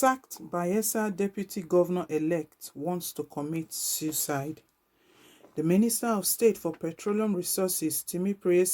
Sacked Bayelsa Deputy Governor-elect wants to commit suicide. The Minister of State for Petroleum Resources, Timipre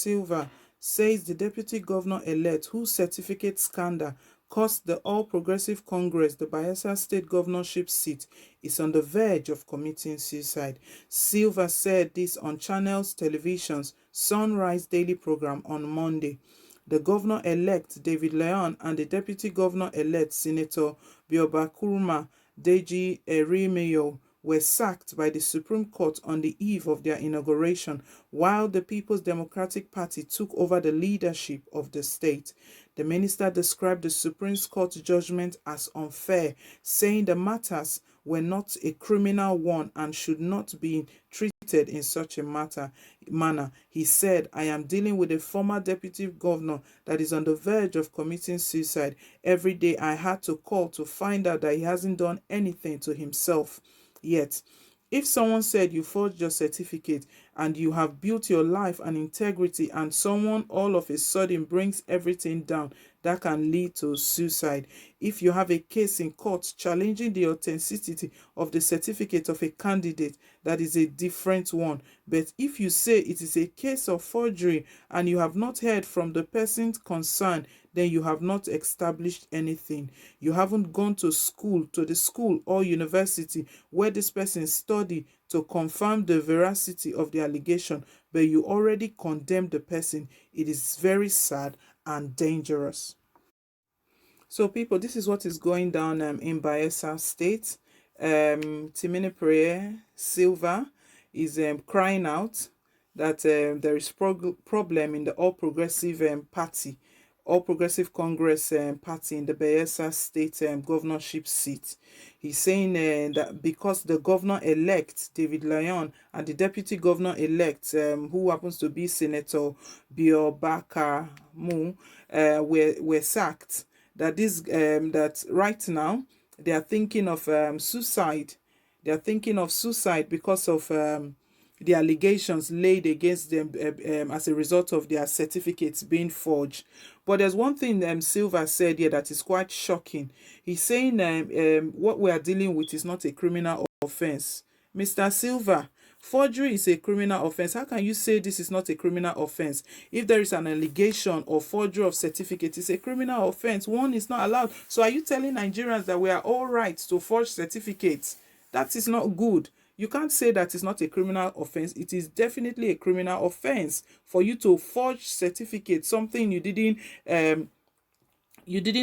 says the Deputy Governor-elect, whose certificate scandal cost the All Progressive Congress the Bayelsa State governorship seat, is on the verge of committing suicide. Silva said this on Channels Television's Sunrise Daily program on Monday. The governor-elect, David Leon, and the deputy governor-elect, Senator Biobakurma Degi Erimeyo, were sacked by the Supreme Court on the eve of their inauguration, while the People's Democratic Party took over the leadership of the state. The minister described the Supreme Court judgment as unfair, saying the matters were not a criminal one and should not be treated in such a manner. He said, "I am dealing with a former deputy governor that is on the verge of committing suicide. Every day I had to call to find out that he hasn't done anything to himself yet." If someone said you forged your certificate and you have built your life and integrity, and someone all of a sudden brings everything down, that can lead to suicide. If you have a case in court challenging the authenticity of the certificate of a candidate, that is a different one. But if you say it is a case of forgery and you have not heard from the person concerned, then you have not established anything. You haven't gone to the school or university where this person studied to confirm the veracity of the allegation, but you already condemned the person. It is very sad and dangerous. So people, this is what is going down in Bayelsa State. Timipre Silva is crying out that there is problem in the All Progressive Party, All Progressive Congress Party in the Bayelsa State governorship seat. He's saying that because the governor-elect, David Lyon, and the deputy governor-elect, who happens to be Senator Biobakurma, were sacked, that that right now they are thinking of suicide. They are thinking of suicide because of the allegations laid against them as a result of their certificates being forged. But there's one thing Silva said here that is quite shocking. He's saying what we are dealing with is not a criminal offense. Mr. Silva, forgery is a criminal offense. How can you say this is not a criminal offense? If there is an allegation of forgery of certificate, it's a criminal offense. One is not allowed. So are you telling Nigerians that we are all right to forge certificates? That is not good. You can't say that it's not a criminal offense. It is definitely a criminal offense for you to forge certificate, something you didn't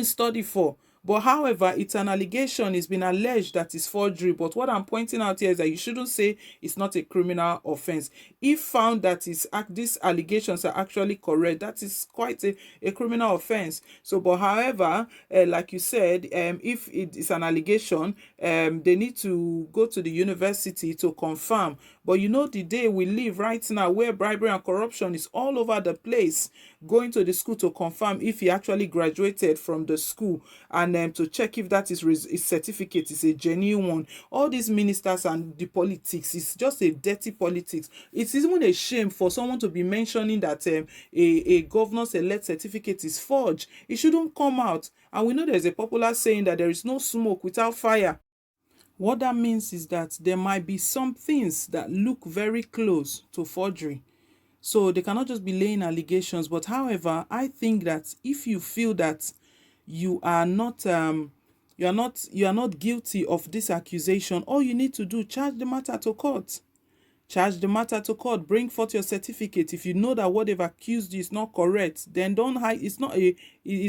study for. But however, it's an allegation. It's been alleged that it's forgery. But what I'm pointing out here is that you shouldn't say it's not a criminal offense. If found that these allegations are actually correct, that is quite a criminal offense. So, but however, like you said, if it is an allegation, they need to go to the university to confirm. But you know the day we live right now where bribery and corruption is all over the place, going to the school to confirm if he actually graduated from the school, and to check if that his certificate is a genuine one. All these ministers and the politics is just a dirty politics. It's even a shame for someone to be mentioning that a governor's elect certificate is forged. It shouldn't come out. And we know there's a popular saying that there is no smoke without fire. What that means is that there might be some things that look very close to forgery. So they cannot just be laying allegations. But however, I think that if you feel that you are not guilty of this accusation, all you need to do, charge the matter to court. Charge the matter to court. Bring forth your certificate. If you know that what they've accused you is not correct, then don't hide. Is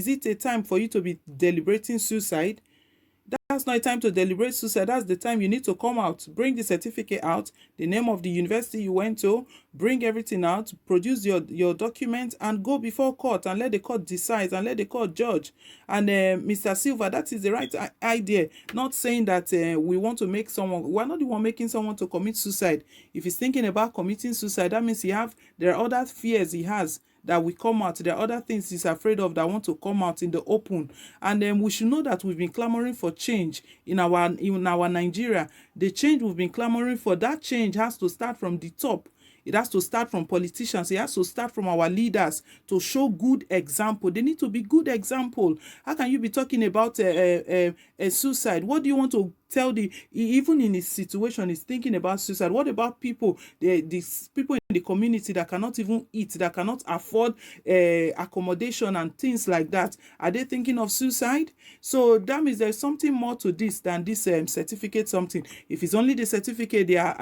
it a time for you to be deliberating suicide? That's not a time to deliberate suicide. That's the time you need to come out, bring the certificate out, the name of the university you went to, bring everything out, produce your documents, and go before court and let the court decide and let the court judge. And Mr. Silva, that is the right idea. Not saying that we want to make someone, we're not the one making someone to commit suicide. If he's thinking about committing suicide, that means there are other fears he has that will come out. There are other things he's afraid of that want to come out in the open. And then we should know that we've been clamoring for change in our Nigeria. The change we've been clamoring for, that change has to start from the top. It has to start from politicians. It has to start from our leaders to show good example. They need to be good example. How can you be talking about a suicide? What do you want to tell even in his situation, he's thinking about suicide? What about people, these people in the community that cannot even eat, that cannot afford accommodation and things like that? Are they thinking of suicide? So that means there's something more to this than this certificate something. If it's only the certificate they are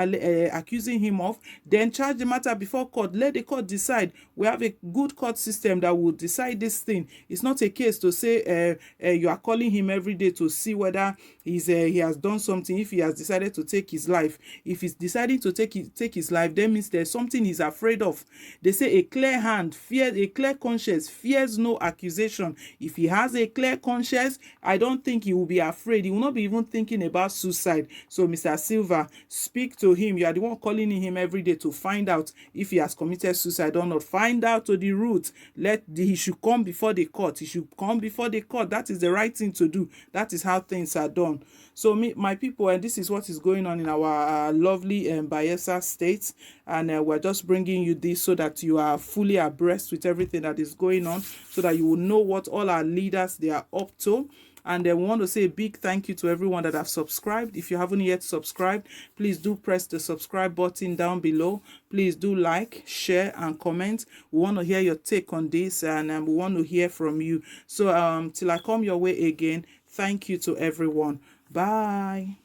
accusing him of, then charge the matter before court. Let the court decide. We have a good court system that will decide this thing. It's not a case to say you are calling him every day to see whether he has done something. If he has decided to take his life, if he's deciding to take his life, that means there's something he's afraid of. They say a clear conscience fears no accusation. If he has a clear conscience, I don't think he will be afraid. He will not be even thinking about suicide. So Mr. Silva, speak to him. You are the one calling him every day to find out if he has committed suicide or not. Find out to the root. He should come before the court. He should come before the court. That is the right thing to do. That is how things are done. So my people, and this is what is going on in our lovely Bayelsa state, and we're just bringing you this so that you are fully abreast with everything that is going on, so that you will know what all our leaders they are up to. And we want to say a big thank you to everyone that have subscribed. If you haven't yet subscribed, please do press the subscribe button down below. Please do like, share, and comment. We want to hear your take on this, and we want to hear from you. So till I come your way again, thank you to everyone. Bye.